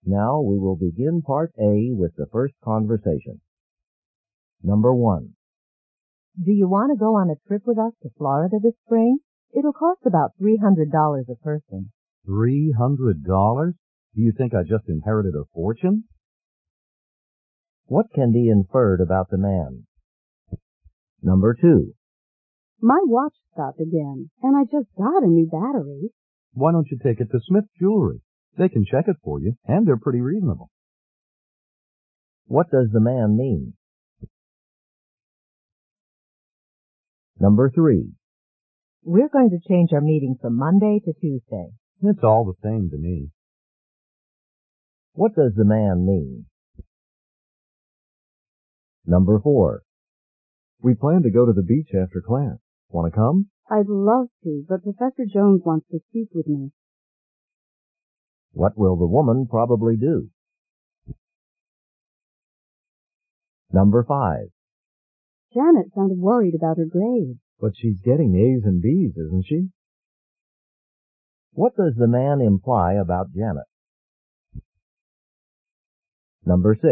Now we will begin Part A with the first conversation. Number 1. Do you want to go on a trip with us to Florida this spring? It'll cost about $300 a person. $300? Do you think I just inherited a fortune? What can be inferred about the man? Number 2. My watch stopped again, and I just got a new battery. Why don't you take it to Smith Jewelry? They can check it for you, and they're pretty reasonable. What does the man mean? Number 3. We're going to change our meeting from Monday to Tuesday. It's all the same to me. What does the man mean? Number 4. We plan to go to the beach after class. Want to come? I'd love to, but Professor Jones wants to speak with me. What will the woman probably do? Number 5. Janet sounded worried about her grades. But she's getting A's and B's, isn't she? What does the man imply about Janet? Number 6.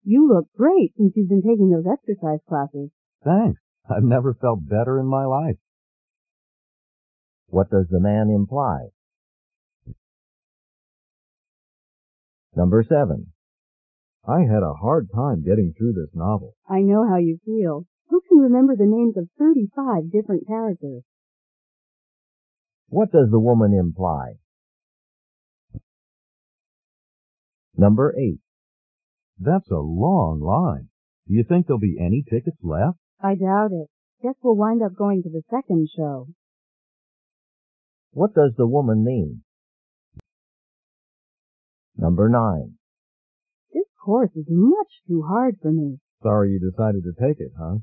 You look great since you've been taking those exercise classes. Thanks. I've never felt better in my life. What does the man imply? Number 7. I had a hard time getting through this novel. I know how you feel. Who can remember the names of 35 different characters? What does the woman imply? Number 8. That's a long line. Do you think there'll be any tickets left? I doubt it. Guess we'll wind up going to the second show. What does the woman mean? Number 9. This course is much too hard for me. Sorry you decided to take it, huh?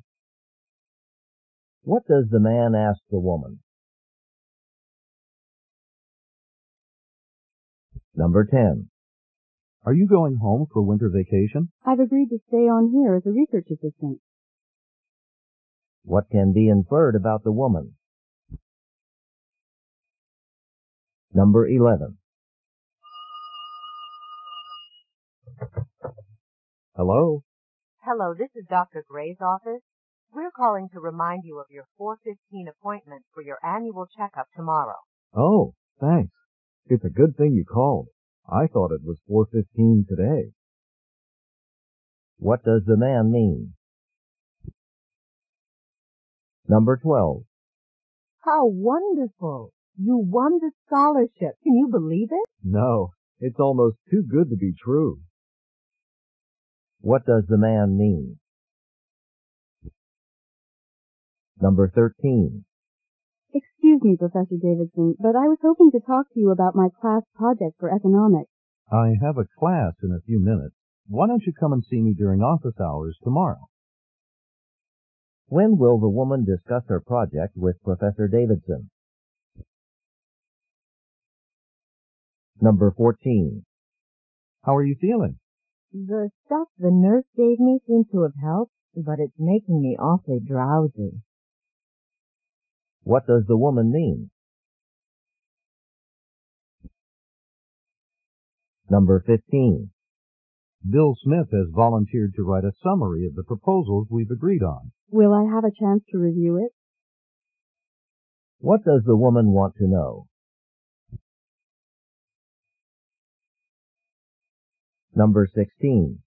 What does the man ask the woman? Number 10. Are you going home for winter vacation? I've agreed to stay on here as a research assistant. What can be inferred about the woman? Number 11. Hello? Hello, this is Dr. Gray's office. We're calling to remind you of your 4:15 appointment for your annual checkup tomorrow. Oh, thanks. It's a good thing you called. I thought it was 4:15 today. What does the man mean? Number 12. How wonderful! You won the scholarship. Can you believe it? No, it's almost too good to be true. What does the man mean? Number 13. Excuse me, Professor Davidson, but I was hoping to talk to you about my class project for economics. I have a class in a few minutes. Why don't you come and see me during office hours tomorrow? When will the woman discuss her project with Professor Davidson? Number 14. How are you feeling? The stuff the nurse gave me seems to have helped, but it's making me awfully drowsy. What does the woman mean? Number 15. Bill Smith has volunteered to write a summary of the proposals we've agreed on. Will I have a chance to review it? What does the woman want to know? Number 16.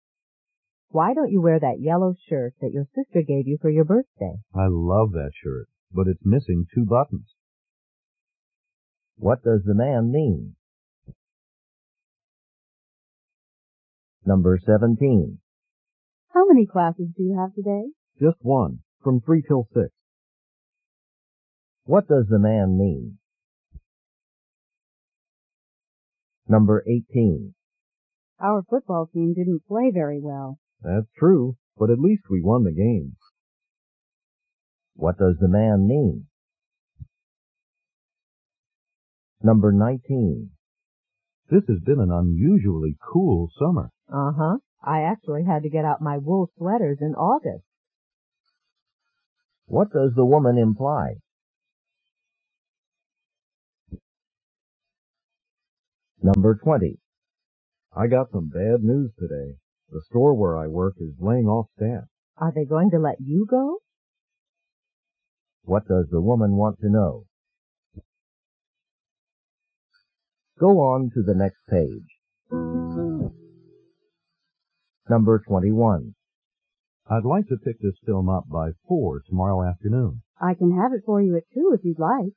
Why don't you wear that yellow shirt that your sister gave you for your birthday? I love that shirt, but it's missing 2 buttons. What does the man mean? Number 17. How many classes do you have today? Just one, from 3 till 6. What does the man mean? Number 18. Our football team didn't play very well. That's true, but at least we won the game. What does the man mean? Number 19. This has been an unusually cool summer. Uh-huh. I actually had to get out my wool sweaters in August. What does the woman imply? Number 20. I got some bad news today. The store where I work is laying off staff. Are they going to let you go? What does the woman want to know? Go on to the next page. Number 21. I'd like to pick this film up by 4 tomorrow afternoon. I can have it for you at 2 if you'd like.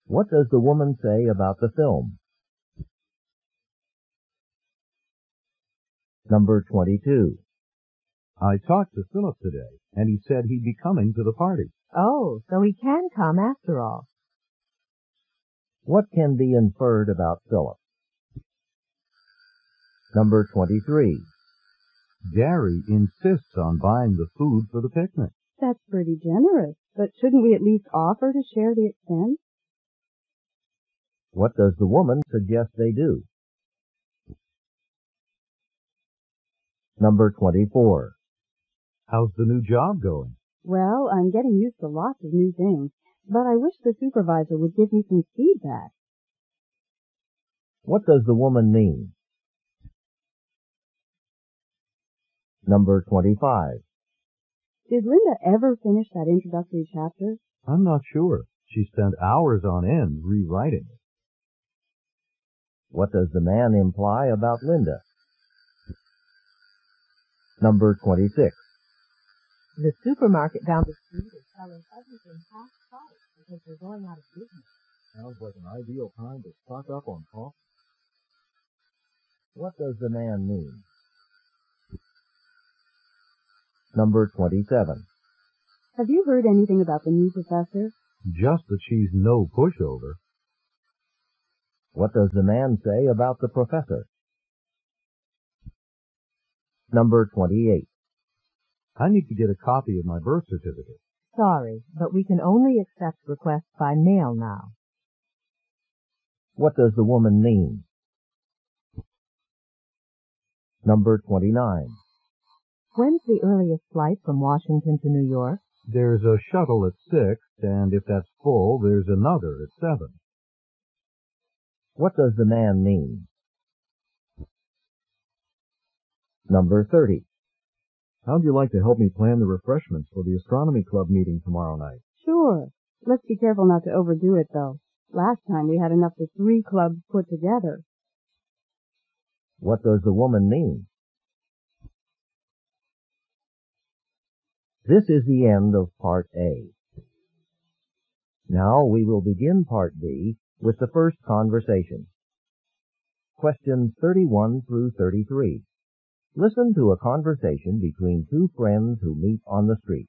What does the woman say about the film? Number 22. I talked to Philip today, and he said he'd be coming to the party. Oh, so he can come after all. What can be inferred about Philip? Number 23. Gary insists on buying the food for the picnic. That's pretty generous, but shouldn't we at least offer to share the expense? What does the woman suggest they do? Number 24. How's the new job going? Well, I'm getting used to lots of new things, but I wish the supervisor would give me some feedback. What does the woman mean? Number 25. Did Linda ever finish that introductory chapter? I'm not sure. She spent hours on end rewriting it. What does the man imply about Linda? Number 26. The supermarket down the street is selling everything half price because they're going out of business. Sounds like an ideal time to stock up on coffee. What does the man mean? Number 27. Have you heard anything about the new professor? Just that she's no pushover. What does the man say about the professor? Number 28. I need to get a copy of my birth certificate. Sorry, but we can only accept requests by mail now. What does the woman mean? Number 29. When's the earliest flight from Washington to New York? There's a shuttle at 6, and if that's full, there's another at 7. What does the man mean? Number 30. How'd you like to help me plan the refreshments for the astronomy club meeting tomorrow night? Sure. Let's be careful not to overdo it, though. Last time we had enough for 3 clubs put together. What does the woman mean? This is the end of Part A. Now we will begin Part B with the first conversation. Questions 31 through 33. Listen to a conversation between 2 friends who meet on the street.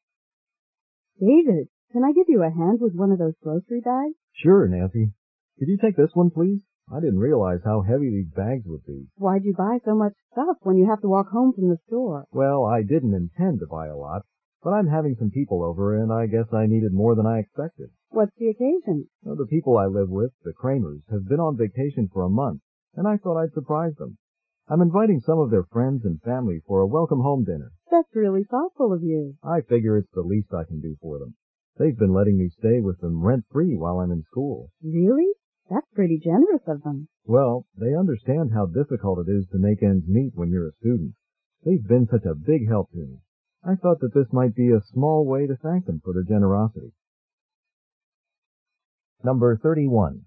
David, can I give you a hand with one of those grocery bags? Sure, Nancy. Could you take this one, please? I didn't realize how heavy these bags would be. Why'd you buy so much stuff when you have to walk home from the store? Well, I didn't intend to buy a lot, but I'm having some people over, and I guess I needed more than I expected. What's the occasion? Well, the people I live with, the Kramers, have been on vacation for a month, and I thought I'd surprise them. I'm inviting some of their friends and family for a welcome home dinner. That's really thoughtful of you. I figure it's the least I can do for them. They've been letting me stay with them rent-free while I'm in school. Really? That's pretty generous of them. Well, they understand how difficult it is to make ends meet when you're a student. They've been such a big help to me. I thought that this might be a small way to thank them for their generosity. Number 31.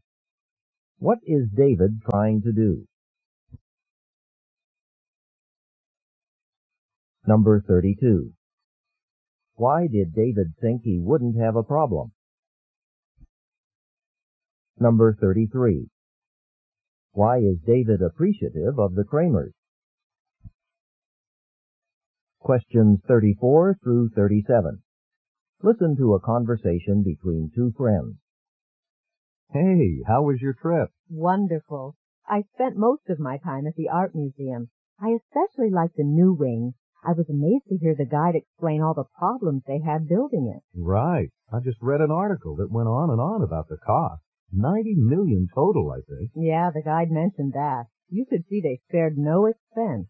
What is David trying to do? Number 32. Why did David think he wouldn't have a problem? Number 33. Why is David appreciative of the Kramers? Questions 34 through 37. Listen to a conversation between 2 friends. Hey, how was your trip? Wonderful. I spent most of my time at the art museum. I especially liked the new wing. I was amazed to hear the guide explain all the problems they had building it. Right. I just read an article that went on and on about the cost. $90 million total, I think. Yeah, the guide mentioned that. You could see they spared no expense.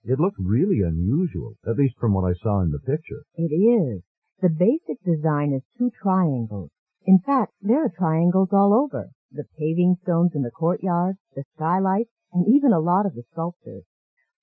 It looked really unusual, at least from what I saw in the picture. It is. The basic design is 2 triangles. In fact, there are triangles all over. the paving stones in the courtyard, the skylights, and even a lot of the sculptures.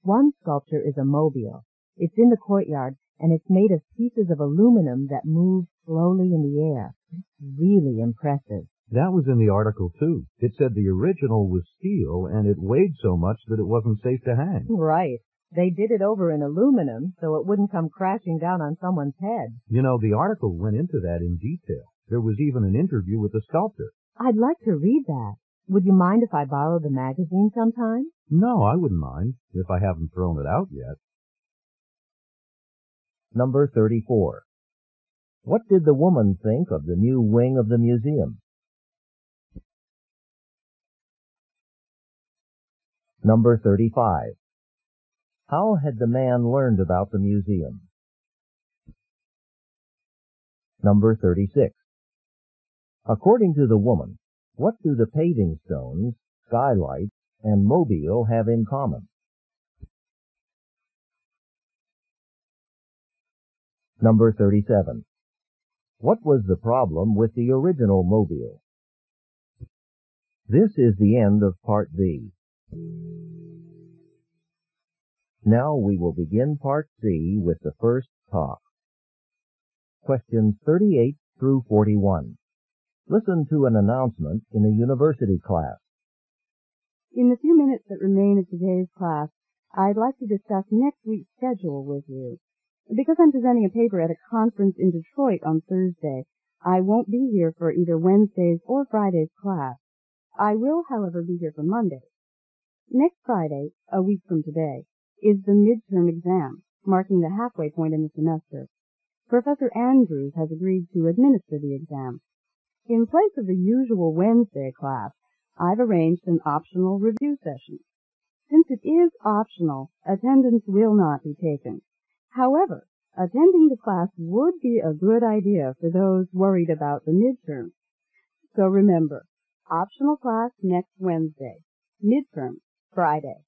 One sculpture is a mobile. It's in the courtyard, and it's made of pieces of aluminum that move slowly in the air. It's really impressive. That was in the article, too. It said the original was steel, and it weighed so much that it wasn't safe to hang. Right. They did it over in aluminum so it wouldn't come crashing down on someone's head. You know, the article went into that in detail. There was even an interview with the sculptor. I'd like to read that. Would you mind if I borrow the magazine sometime? No, I wouldn't mind, if I haven't thrown it out yet. Number 34. What did the woman think of the new wing of the museum? Number 35. How had the man learned about the museum? Number 36. According to the woman, what do the paving stones, skylights, and mobile have in common? Number 37. What was the problem with the original mobile? This is the end of Part B. Now we will begin Part C with the first talk. Questions 38 through 41. Listen to an announcement in a university class. In the few minutes that remain of today's class, I'd like to discuss next week's schedule with you. Because I'm presenting a paper at a conference in Detroit on Thursday, I won't be here for either Wednesday's or Friday's class. I will, however, be here for Monday. Next Friday, a week from today, is the midterm exam, marking the halfway point in the semester. Professor Andrews has agreed to administer the exam. In place of the usual Wednesday class, I've arranged an optional review session. Since it is optional, attendance will not be taken. However, attending the class would be a good idea for those worried about the midterm. So remember, optional class next Wednesday, midterm Friday.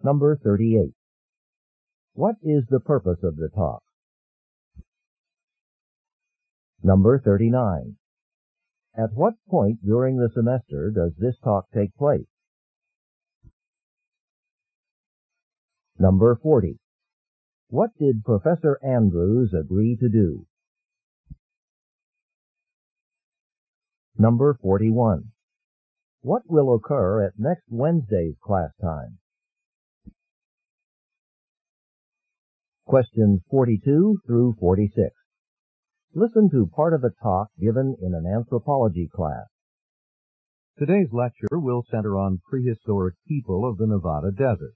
Number 38. What is the purpose of the talk? Number 39. At what point during the semester does this talk take place? Number 40. What did Professor Andrews agree to do? Number 41. What will occur at next Wednesday's class time? Questions 42 through 46. Listen to part of a talk given in an anthropology class. Today's lecture will center on prehistoric people of the Nevada desert.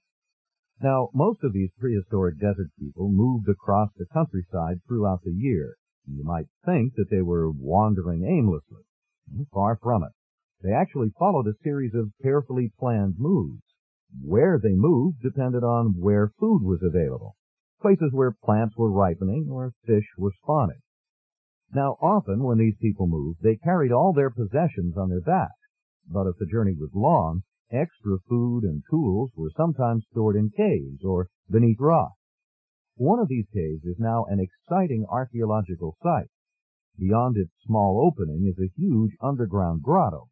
Now, most of these prehistoric desert people moved across the countryside throughout the year. You might think that they were wandering aimlessly. Far from it. They actually followed a series of carefully planned moves. Where they moved depended on where food was available, places where plants were ripening or fish were spawning. Now, often when these people moved, they carried all their possessions on their backs, but if the journey was long, extra food and tools were sometimes stored in caves or beneath rocks. One of these caves is now an exciting archaeological site. Beyond its small opening is a huge underground grotto.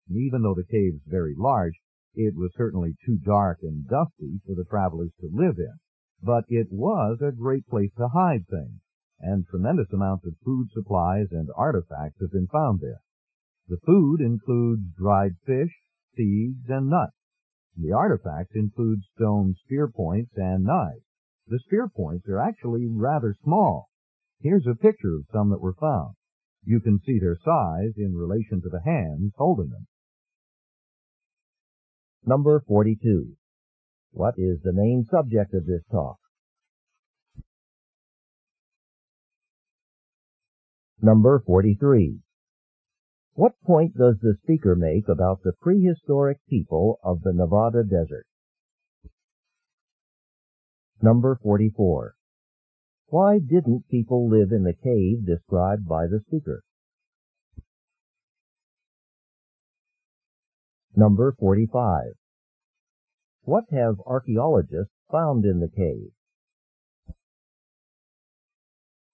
Even though the cave's very large, it was certainly too dark and dusty for the travelers to live in. But it was a great place to hide things, and tremendous amounts of food supplies and artifacts have been found there. The food includes dried fish, seeds, and nuts. The artifacts include stone spear points and knives. The spear points are actually rather small. Here's a picture of some that were found. You can see their size in relation to the hands holding them. Number 42. What is the main subject of this talk? Number 43. What point does the speaker make about the prehistoric people of the Nevada desert? Number 44. Why didn't people live in the cave described by the speaker? Number 45. What have archaeologists found in the cave?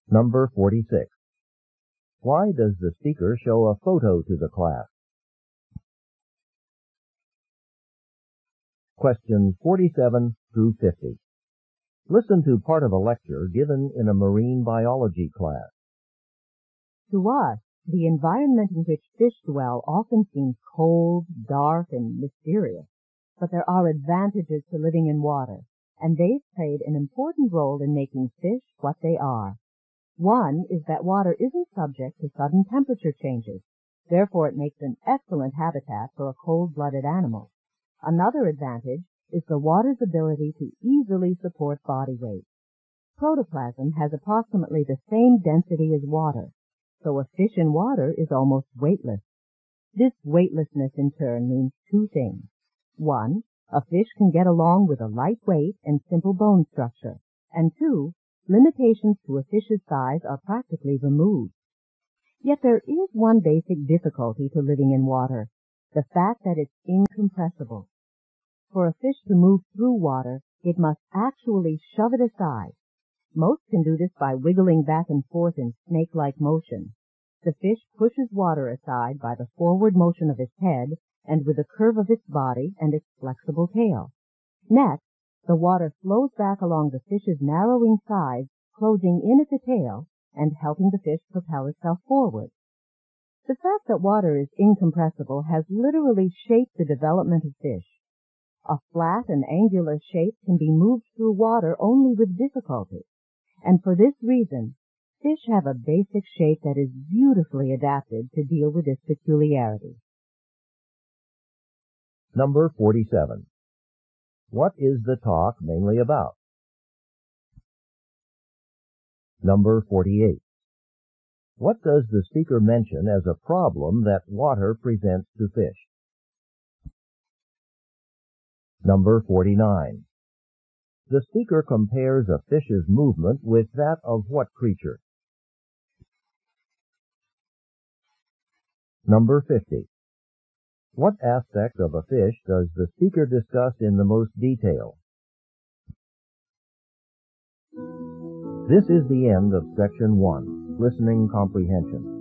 Number 46. Why does the speaker show a photo to the class? Questions 47 through 50. Listen to part of a lecture given in a marine biology class. To us, the environment in which fish dwell often seems cold, dark, and mysterious. But there are advantages to living in water, and they've played an important role in making fish what they are. One is that water isn't subject to sudden temperature changes. Therefore, it makes an excellent habitat for a cold-blooded animal. Another advantage is the water's ability to easily support body weight. Protoplasm has approximately the same density as water, so a fish in water is almost weightless. This weightlessness in turn means two things. One, a fish can get along with a light weight and simple bone structure. And two, limitations to a fish's size are practically removed. Yet there is one basic difficulty to living in water, the fact that it's incompressible. For a fish to move through water, it must actually shove it aside. Most can do this by wiggling back and forth in snake-like motion. The fish pushes water aside by the forward motion of its head and with the curve of its body and its flexible tail. Next, the water flows back along the fish's narrowing sides, closing in at the tail and helping the fish propel itself forward. The fact that water is incompressible has literally shaped the development of fish. A flat and angular shape can be moved through water only with difficulty, and for this reason, fish have a basic shape that is beautifully adapted to deal with this peculiarity. Number 47. What is the talk mainly about? Number 48. What does the speaker mention as a problem that water presents to fish? Number 49. The speaker compares a fish's movement with that of what creature? Number 50. What aspect of a fish does the speaker discuss in the most detail? This is the end of Section 1, Listening Comprehension.